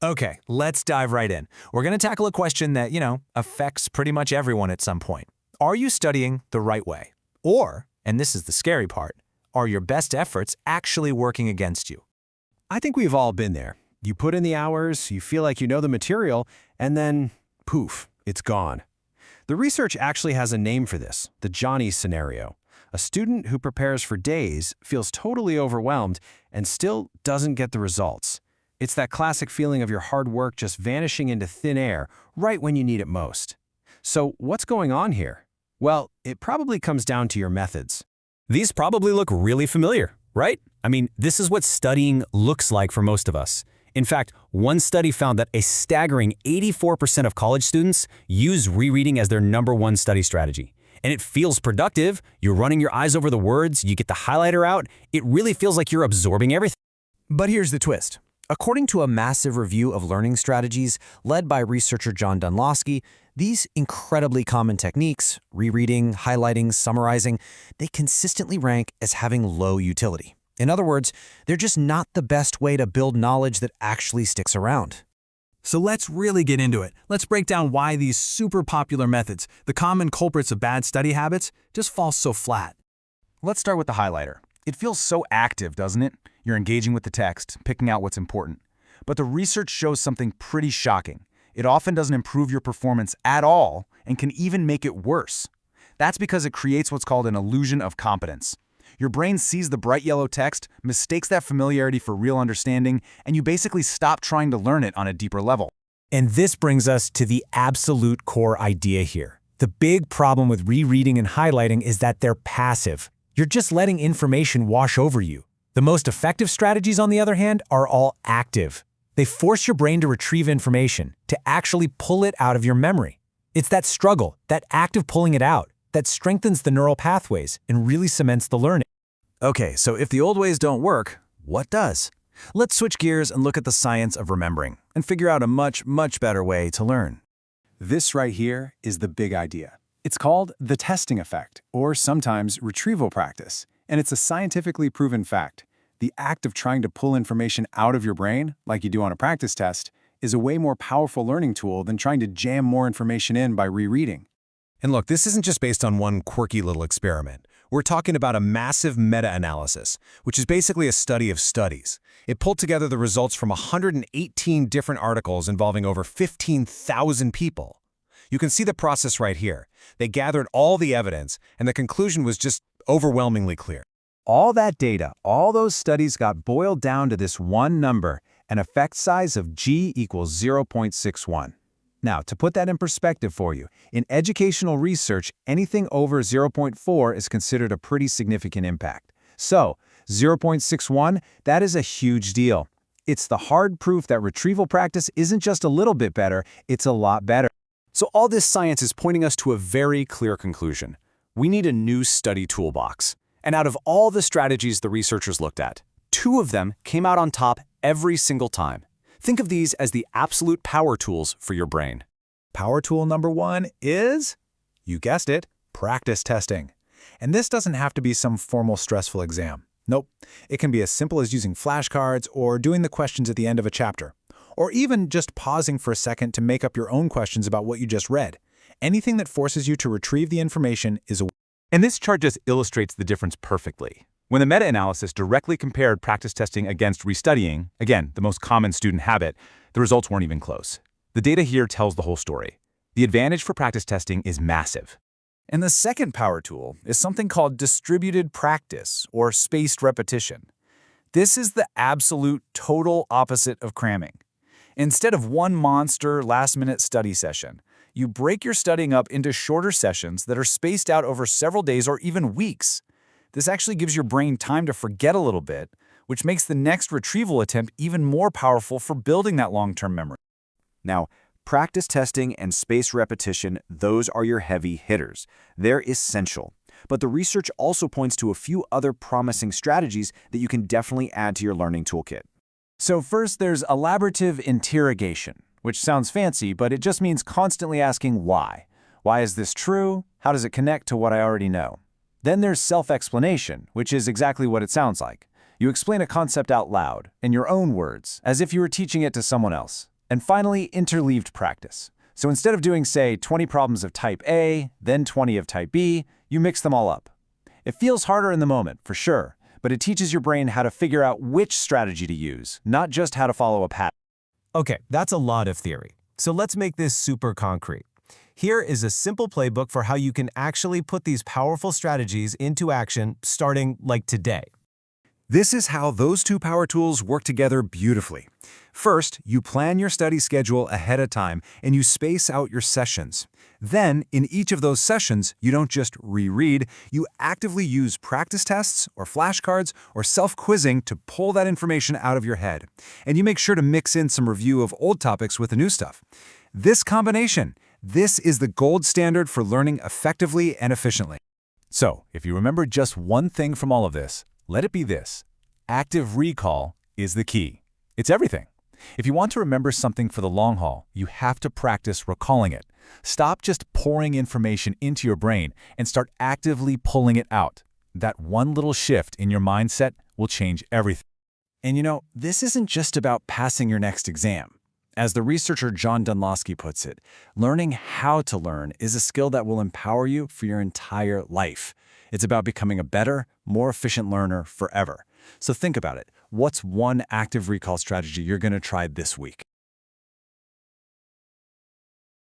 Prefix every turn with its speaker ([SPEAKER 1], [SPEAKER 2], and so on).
[SPEAKER 1] Okay, let's dive right in. We're going to tackle a question that, affects pretty much everyone at some point. Are you studying the right way? Or, and this is the scary part, are your best efforts actually working against you?
[SPEAKER 2] I think we've all been there. You put in the hours, you feel like you know the material, and then, poof, it's gone. The research actually has a name for this, the Johnny scenario. A student who prepares for days, feels totally overwhelmed, and still doesn't get the results. It's that classic feeling of your hard work just vanishing into thin air right when you need it most. So what's going on here? Well, it probably comes down to your methods.
[SPEAKER 3] These probably look really familiar, right? I mean, this is what studying looks like for most of us. In fact, one study found that a staggering 84% of college students use rereading as their #1 study strategy. And it feels productive, you're running your eyes over the words, you get the highlighter out, it really feels like you're absorbing everything.
[SPEAKER 1] But here's the twist. According to a massive review of learning strategies led by researcher John Dunlosky, these incredibly common techniques, rereading, highlighting, summarizing, they consistently rank as having low utility. In other words, they're just not the best way to build knowledge that actually sticks around.
[SPEAKER 4] So let's really get into it. Let's break down why these super popular methods, the common culprits of bad study habits, just fall so flat.
[SPEAKER 5] Let's start with the highlighter. It feels so active, doesn't it? You're engaging with the text, picking out what's important. But the research shows something pretty shocking. It often doesn't improve your performance at all and can even make it worse. That's because it creates what's called an illusion of competence. Your brain sees the bright yellow text, mistakes that familiarity for real understanding, and you basically stop trying to learn it on a deeper level.
[SPEAKER 1] And this brings us to the absolute core idea here. The big problem with rereading and highlighting is that they're passive. You're just letting information wash over you. The most effective strategies, on the other hand, are all active. They force your brain to retrieve information, to actually pull it out of your memory. It's that struggle, that act of pulling it out, that strengthens the neural pathways and really cements the learning.
[SPEAKER 5] Okay, so if the old ways don't work, what does? Let's switch gears and look at the science of remembering and figure out a much, much better way to learn.
[SPEAKER 6] This right here is the big idea. It's called the testing effect, or sometimes retrieval practice, and it's a scientifically proven fact. The act of trying to pull information out of your brain, like you do on a practice test, is a way more powerful learning tool than trying to jam more information in by rereading.
[SPEAKER 2] And look, this isn't just based on one quirky little experiment. We're talking about a massive meta-analysis, which is basically a study of studies. It pulled together the results from 118 different articles involving over 15,000 people. You can see the process right here. They gathered all the evidence, and the conclusion was just overwhelmingly clear.
[SPEAKER 7] All that data, all those studies got boiled down to this one number, an effect size of G equals 0.61. Now, to put that in perspective for you, in educational research, anything over 0.4 is considered a pretty significant impact. So, 0.61, that is a huge deal. It's the hard proof that retrieval practice isn't just a little bit better, it's a lot better.
[SPEAKER 3] So all this science is pointing us to a very clear conclusion. We need a new study toolbox. And out of all the strategies the researchers looked at, 2 of them came out on top every single time. Think of these as the absolute power tools for your brain.
[SPEAKER 8] Power tool number 1 is, you guessed it, practice testing. And this doesn't have to be some formal stressful exam. Nope, it can be as simple as using flashcards or doing the questions at the end of a chapter. Or even just pausing for a second to make up your own questions about what you just read. Anything that forces you to retrieve the information is a...
[SPEAKER 5] And this chart just illustrates the difference perfectly. When the meta-analysis directly compared practice testing against restudying, again, the most common student habit, the results weren't even close. The data here tells the whole story. The advantage for practice testing is massive.
[SPEAKER 8] And the second power tool is something called distributed practice or spaced repetition. This is the absolute total opposite of cramming. Instead of one monster last-minute study session, you break your studying up into shorter sessions that are spaced out over several days or even weeks. This actually gives your brain time to forget a little bit, which makes the next retrieval attempt even more powerful for building that long-term memory.
[SPEAKER 7] Now, practice testing and spaced repetition, those are your heavy hitters. They're essential. But the research also points to a few other promising strategies that you can definitely add to your learning toolkit.
[SPEAKER 5] So first, there's elaborative interrogation, which sounds fancy, but it just means constantly asking why. Why is this true? How does it connect to what I already know? Then there's self-explanation, which is exactly what it sounds like. You explain a concept out loud, in your own words, as if you were teaching it to someone else. And finally, interleaved practice. So instead of doing, say, 20 problems of type A, then 20 of type B, you mix them all up. It feels harder in the moment, for sure, but it teaches your brain how to figure out which strategy to use, not just how to follow a pattern.
[SPEAKER 2] Okay, that's a lot of theory. So let's make this super concrete. Here is a simple playbook for how you can actually put these powerful strategies into action starting like today.
[SPEAKER 6] This is how those two power tools work together beautifully. First, you plan your study schedule ahead of time and you space out your sessions. Then, in each of those sessions, you don't just reread, you actively use practice tests or flashcards or self-quizzing to pull that information out of your head. And you make sure to mix in some review of old topics with the new stuff. This combination, this is the gold standard for learning effectively and efficiently.
[SPEAKER 5] So, if you remember just one thing from all of this, let it be this: active recall is the key. It's everything. If you want to remember something for the long haul, you have to practice recalling it. Stop just pouring information into your brain and start actively pulling it out. That one little shift in your mindset will change everything.
[SPEAKER 8] And you know, this isn't just about passing your next exam. As the researcher John Dunlosky puts it, learning how to learn is a skill that will empower you for your entire life. It's about becoming a better, more efficient learner forever. So think about it. What's one active recall strategy you're going to try this week?